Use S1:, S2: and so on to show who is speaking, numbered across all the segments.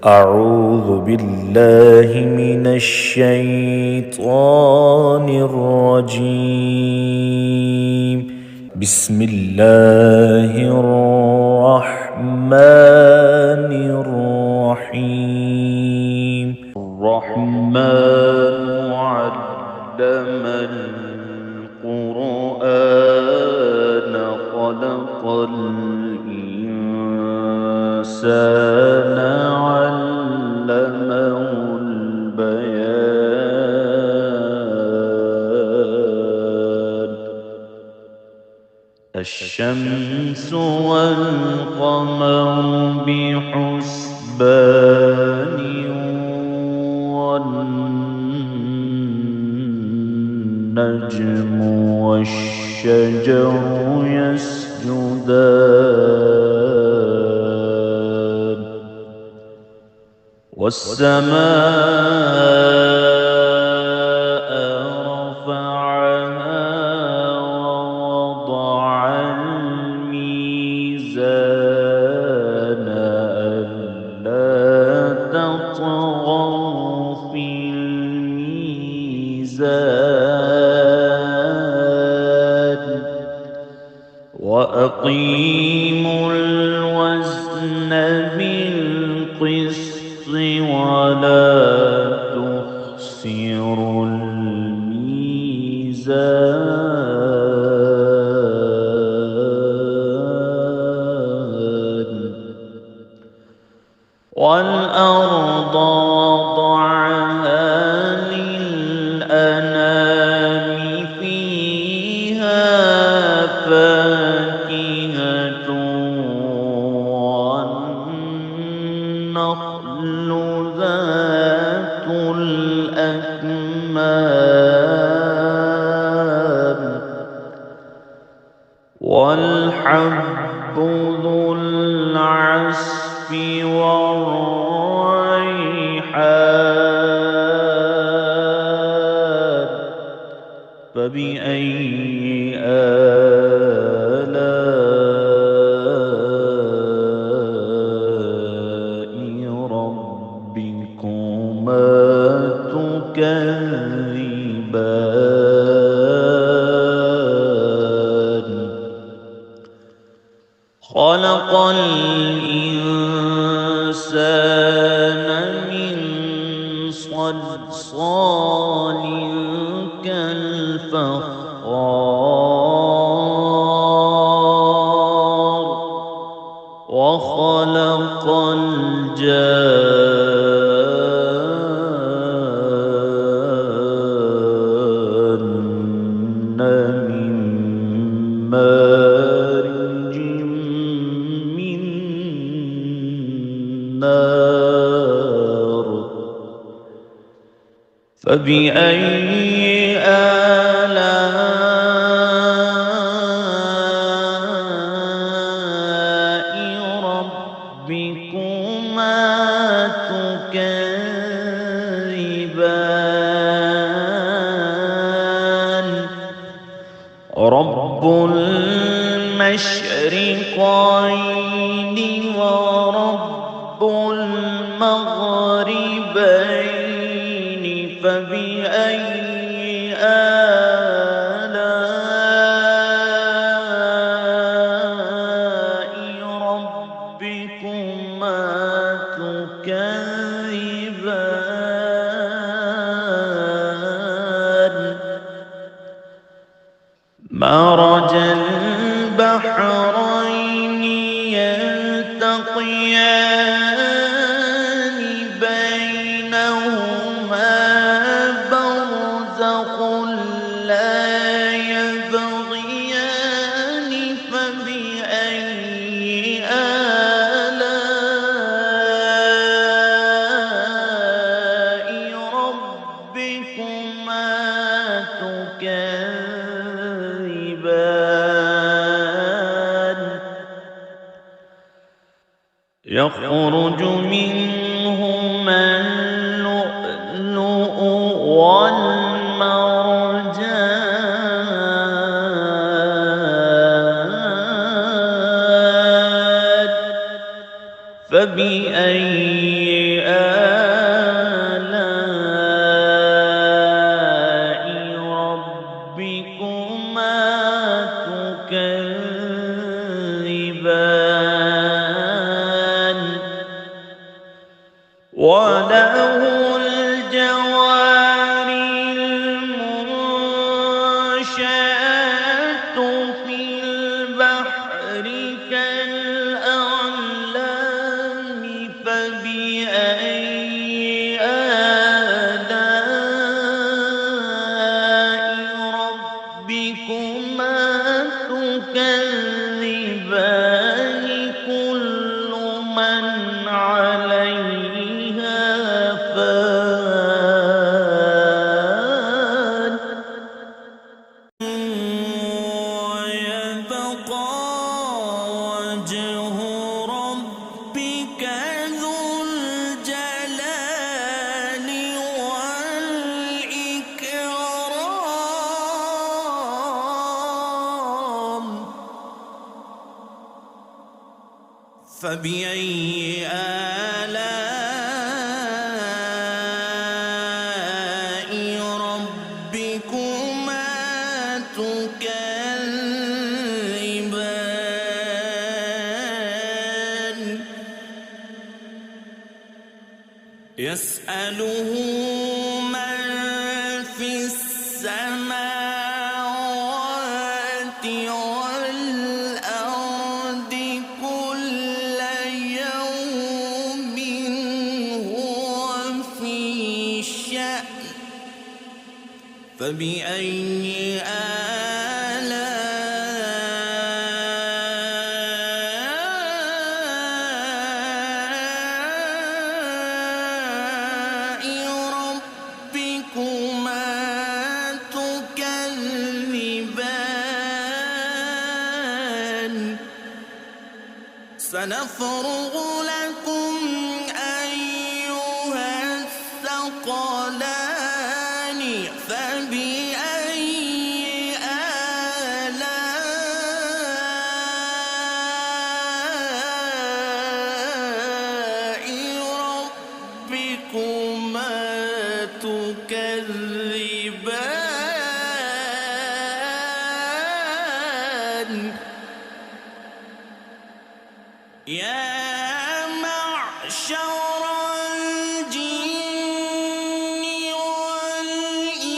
S1: أعوذ بالله من الشيطان الرجيم. بسم الله الرحمن الرحيم. الرحمن علم القرآن خلق الإنسان علمه البيان. الشمس والقمر بحسبان والنجم والشجر يسجدان والسماء رفعها ووضع الميزان ألا تطغوا في الميزان وأقيموا الوزن بالقسط ولا تخسروا الميزان. والأرض وضعها للأنام فيها فاكهة والنخل ذات الأكمام والحب ذو العصف والريحان. فبأي آلاء ربكما تكذبان. خلق الإنسان من صلصال كالفخار وخلق الجان من مارج من نار. فبأي آلاء ربكما تكذبان. رب المشرقين ورب المغربين. فبأي آلاء ربكما تكذبان. مرج البحرين يلتقيان بينهما برزخ لا يبغيان. فبأي آلاء ربكما تكذبان. يخرج منهما اللؤلؤ والمرجان. فبأي وله الجوار المنشآت في البحر كالأعلام فبأي آلاء ربكما تكذبان كل من عليها فان ويبقى وجه ربك ذو الجلال والإكرام فبأي آلاء ربكما تكذبان يسأله من في السماوات والأرض كل يوم هو في شأن فبأي آلاء ربكما تكذبان سنفرغ لكم أيها الثقلان فبأي آلاء ربكما تكذبان يا معشر الجن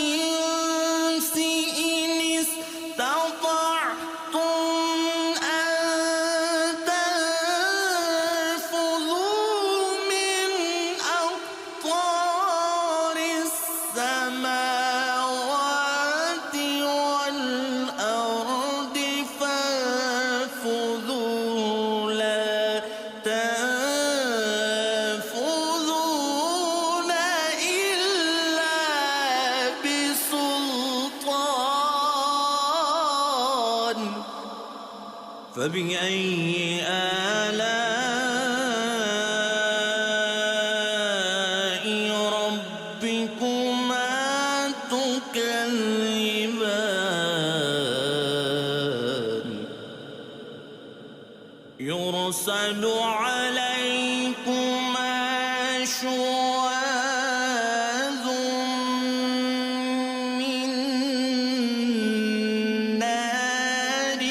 S1: والإنس إن استطعتم أن تنفذوا من أقطار السماوات والأرض فانفذوا لا تنفذون إلا بسلطان فبأي آلاء ربكما تكذبان يرسل عليكما شواظ من نار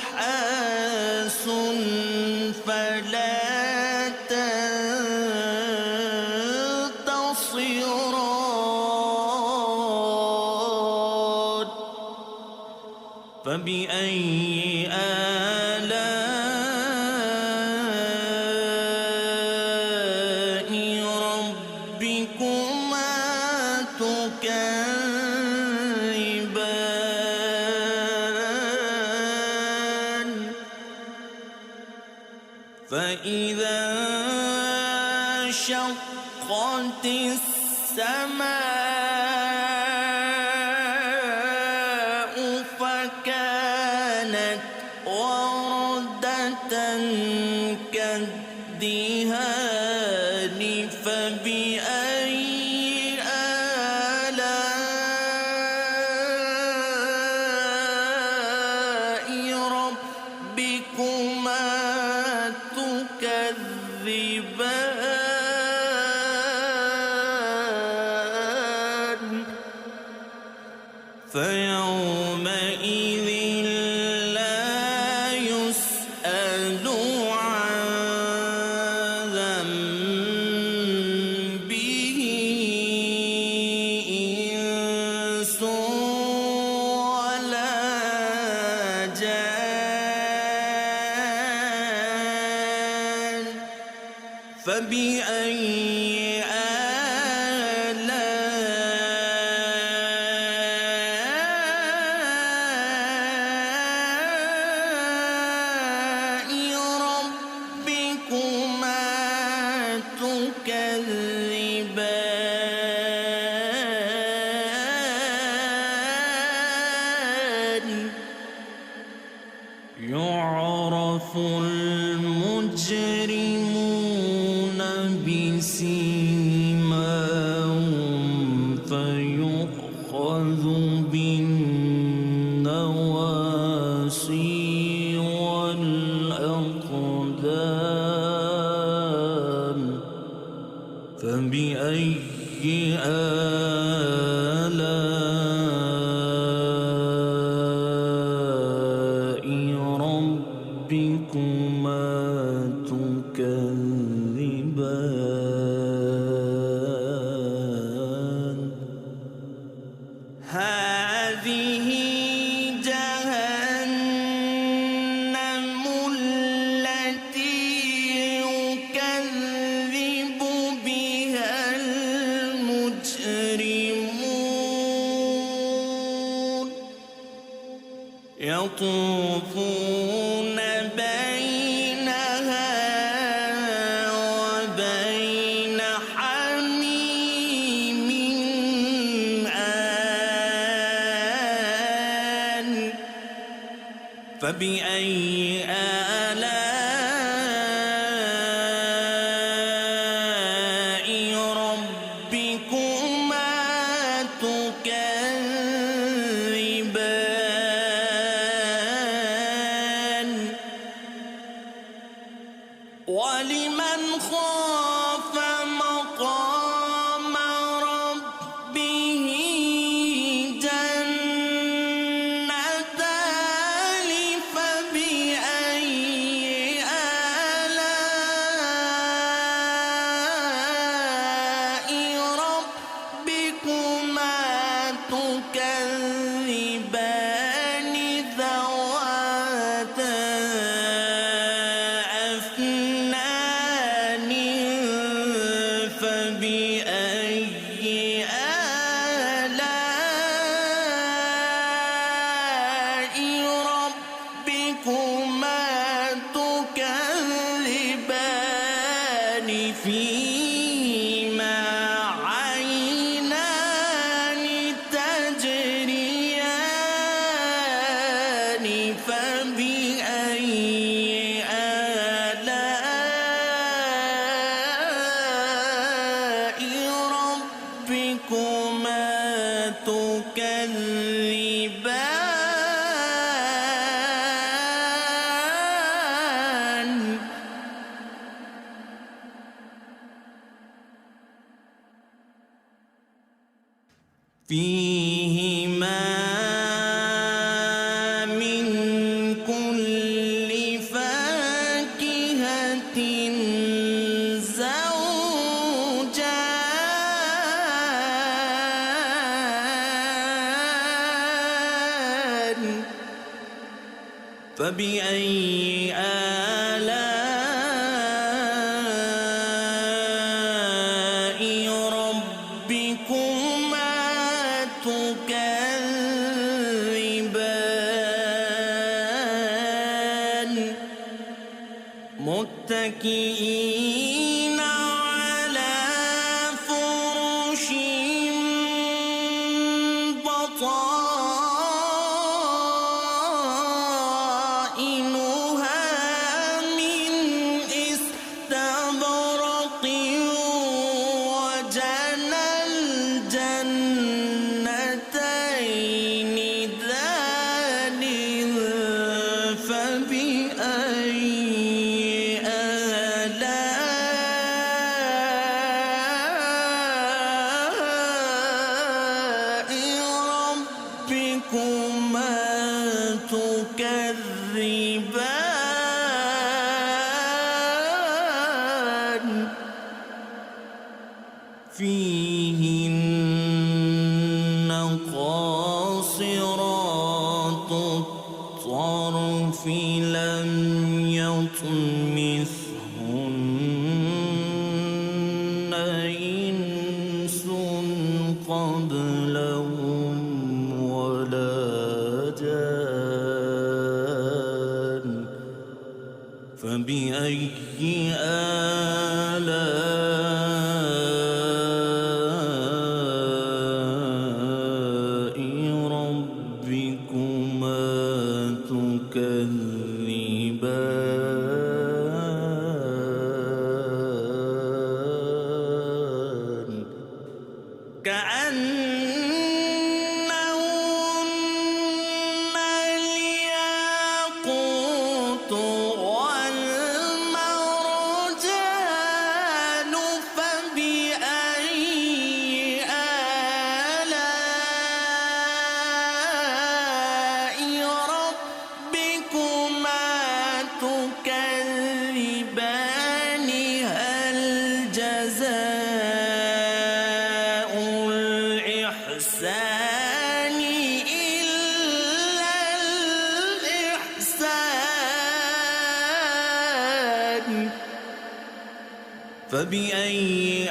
S1: ونحاس فلا تنتصران فبأي آلاء ربكما تكذبان فإذا انشقت السماء فكانت وردة كالدهان فبأي آلاء ربكما تكذبان فيومئذ لا يسأل عن فبأي آلاء ربكما تكذبان يعرف المجرمون بسيماهم فيؤخذ بالنواصي والأقدام فبأي آلاء ربكما تكذبان هذه جهنم التي يكذب بها المجرمون يطوفون بينها وبين حميم آن فبأي آلاء ربكما تكذبان ولمن خاف مقام ربه جنتان فبأي آلاء ربكما تكذبان ذواتا أفنان فبأي آلاء ربكما تكذبان فيهما عينان تجريان فبأي آلاء ربكما تكذبان فيهما من كل فاكهة زوجان فبأي آلاء ربكما تكذبان متكئين على فرش بطائنها من استبرق وجنى الجنتين دان فبأي آلاء ربكما تكذبان فيهن قاصرات الطرف لم يطمثهن كأنهن الياقوت والمرجان فبأي آلاء ربكما تكذبان هل جزاء الإحسان إلا الإحسان فبأي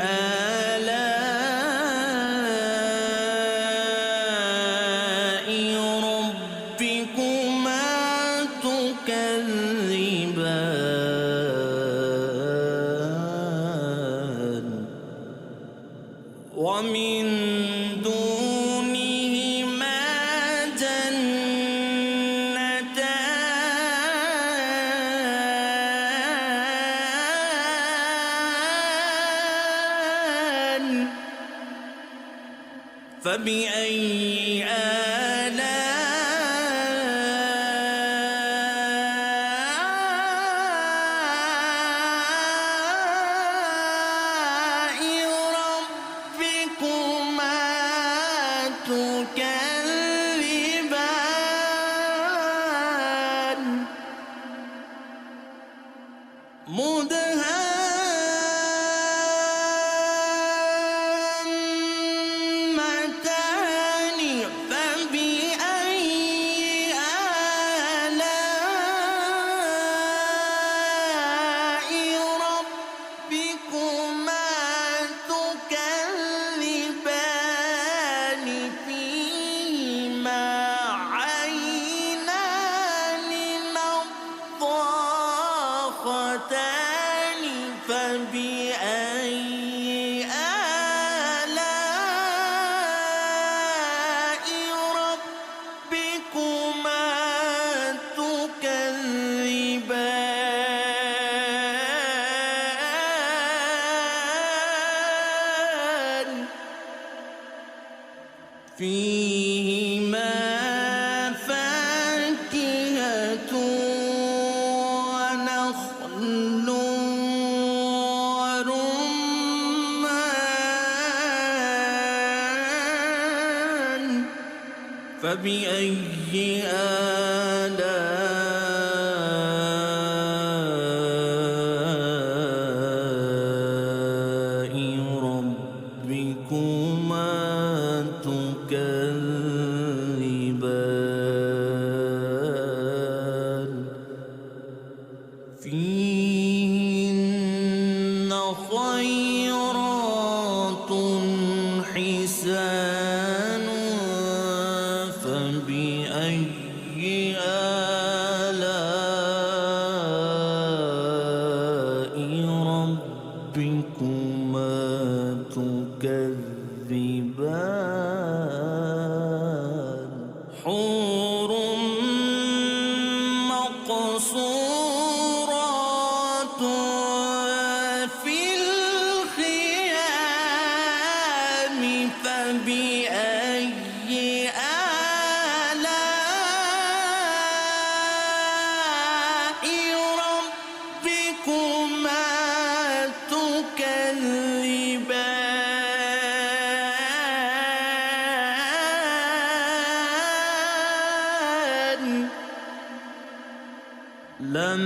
S1: آلاء ربكما تكذبان ومن دونهما جنتان فبأي آلاء ربكما تكذبان مدهامتان فبأي آلاء ربكما تكذبان فيهما عينان نضاختان فبأي آلاء ربكما تكذبان فيهما فاكهة ونخل ورمان فبأي آلاء ربكما تكذبان فيهن خيرات حسان فبأي آلاء ربكما تكذبان حور مقصورات في الخيام فبأي آلاء ربكما تكذبان لم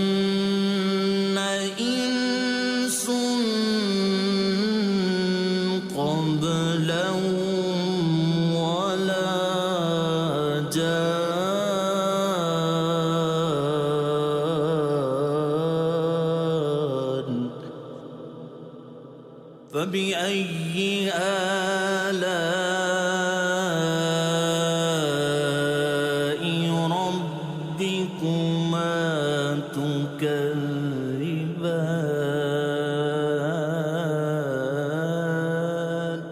S1: يطمثهن إنس قبلهم ولا جان فبأي آلاء ربكما تكذبان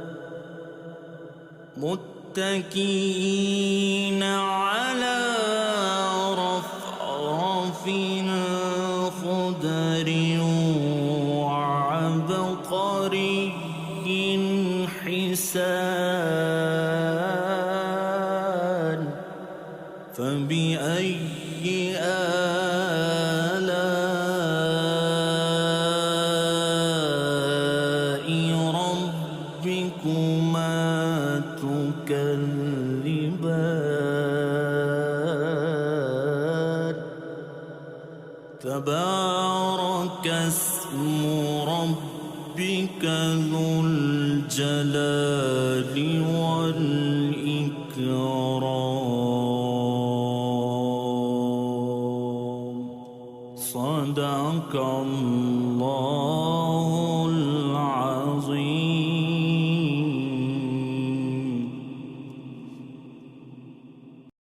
S1: متكئين على رفرف خضر وعبقر تبارك اسم ربك ذو الجلال والإكرام. صدق الله